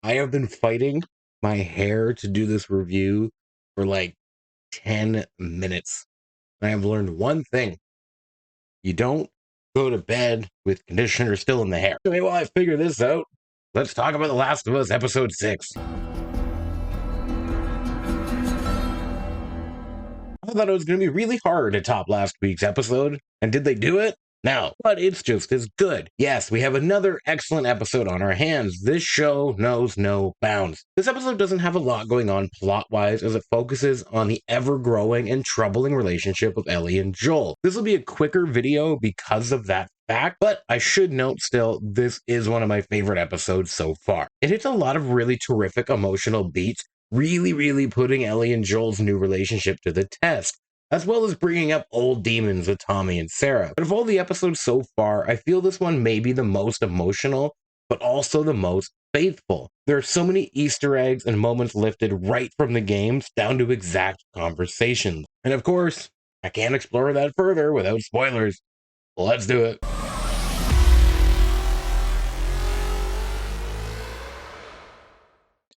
I have been fighting my hair to do this review for like 10 minutes. I have learned one thing. You don't go to bed with conditioner still in the hair. Okay, while I figure this out, let's talk about The Last of Us Episode 6. I thought it was going to be really hard to top last week's episode, and did they do it? No, but it's just as good. Yes, we have another excellent episode on our hands. This show knows no bounds. This episode doesn't have a lot going on plot-wise as it focuses on the ever-growing and troubling relationship of Ellie and Joel. This will be a quicker video because of that fact, but I should note still, this is one of my favorite episodes so far. It hits a lot of really terrific emotional beats, really putting Ellie and Joel's new relationship to the test, as well as bringing up old demons with Tommy and Sarah. But of all the episodes so far, I feel this one may be the most emotional, but also the most faithful. There are so many Easter eggs and moments lifted right from the games down to exact conversations. And of course, I can't explore that further without spoilers. Let's do it.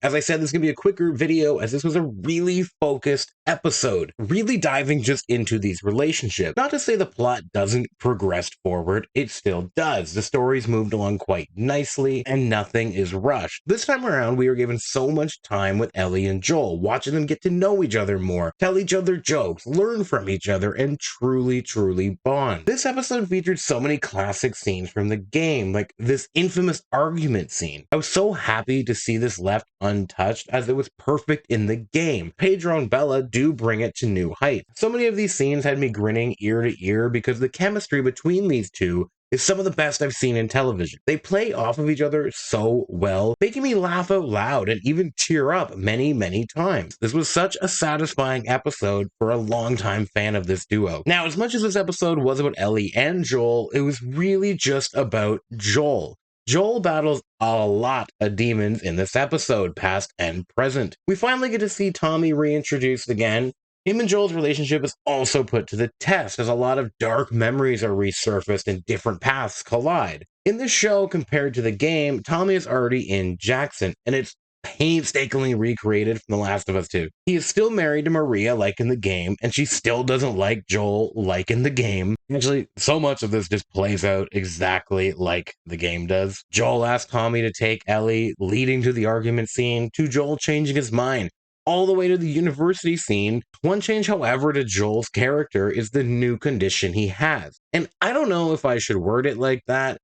As I said, this is going to be a quicker video as this was a really focused episode, really diving just into these relationships. Not to say the plot doesn't progress forward, it still does. The story's moved along quite nicely and nothing is rushed. This time around, we are given so much time with Ellie and Joel, watching them get to know each other more, tell each other jokes, learn from each other, and truly bond. This episode featured so many classic scenes from the game, like this infamous argument scene. I was so happy to see this left untouched as it was perfect in the game. Pedro and Bella do bring it to new heights. So many of these scenes had me grinning ear to ear because the chemistry between these two is some of the best I've seen in television. They play off of each other so well, making me laugh out loud and even tear up many times. This was such a satisfying episode for a longtime fan of this duo. Now, as much as this episode was about Ellie and Joel, it was really just about Joel. Joel battles a lot of demons in this episode, past and present. We finally get to see Tommy reintroduced again. Him and Joel's relationship is also put to the test as a lot of dark memories are resurfaced and different paths collide. In this show, compared to the game, Tommy is already in Jackson, and it's painstakingly recreated from The Last of Us 2. He is still married to Maria like in the game, and she still doesn't like Joel like in the game. Actually, so much of this just plays out exactly like the game does. Joel asks Tommy to take Ellie, leading to the argument scene, to Joel changing his mind, all the way to the university scene. One change, however, to Joel's character is the new condition he has. And I don't know if I should word it like that,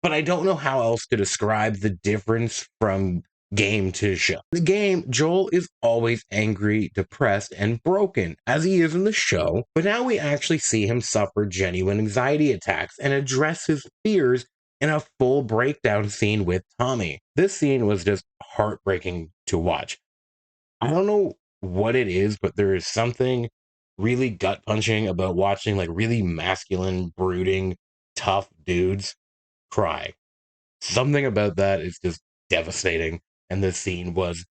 but I don't know how else to describe the difference from game to show. In the game, Joel is always angry, depressed, and broken, as he is in the show, but now we actually see him suffer genuine anxiety attacks and address his fears in a full breakdown scene with Tommy. This scene was just heartbreaking to watch. I don't know what it is, but there is something really gut-punching about watching like really masculine, brooding, tough dudes cry. Something about that is just devastating, and this scene was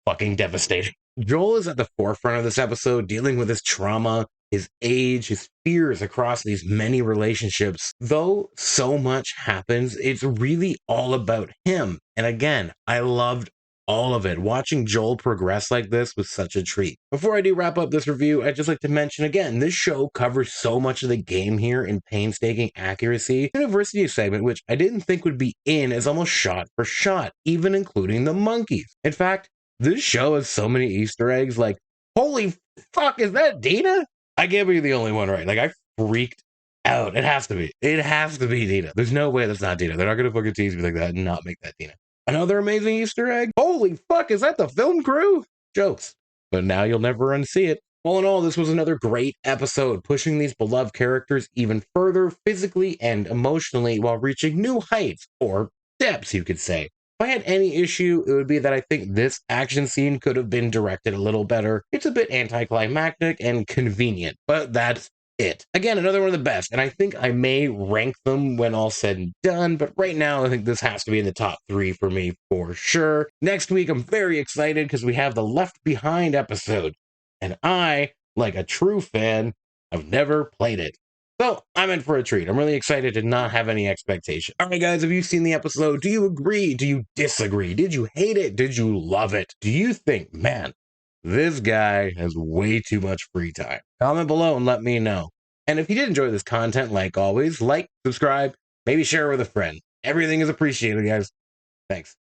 fucking devastating. Joel is at the forefront of this episode, dealing with his trauma, his age, his fears across these many relationships. Though so much happens, it's really all about him. And again, I loved all of it. Watching Joel progress like this was such a treat. Before I do wrap up this review, I'd just like to mention again, this show covers so much of the game here in painstaking accuracy. The university segment, which I didn't think would be in, is almost shot for shot, even including the monkeys. In fact, this show has so many Easter eggs, like, holy fuck, is that Dina? I can't be the only one, right? Like, I freaked out. It has to be. It has to be Dina. There's no way that's not Dina. They're not going to fucking tease me like that and not make that Dina. Another amazing Easter egg? Holy fuck, is that the film crew? Jokes. But now you'll never unsee it. All in all, this was another great episode, pushing these beloved characters even further physically and emotionally while reaching new heights, or depths, you could say. If I had any issue, it would be that I think this action scene could have been directed a little better. It's a bit anticlimactic and convenient, but that's it. Again, another one of the best, and I think I may rank them when all said and done, but right now I think this has to be in the top 3 for me for sure. Next week, I'm very excited because we have the Left Behind episode, and I, like a true fan, have never played it. So I'm in for a treat. I'm really excited to not have any expectation. All right, guys, have you seen the episode? Do you agree? Do you disagree? Did you hate it? Did you love it? Do you think, man, this guy has way too much free time? Comment below and let me know. And if you did enjoy this content, like always, like, subscribe, maybe share with a friend. Everything is appreciated, guys. Thanks.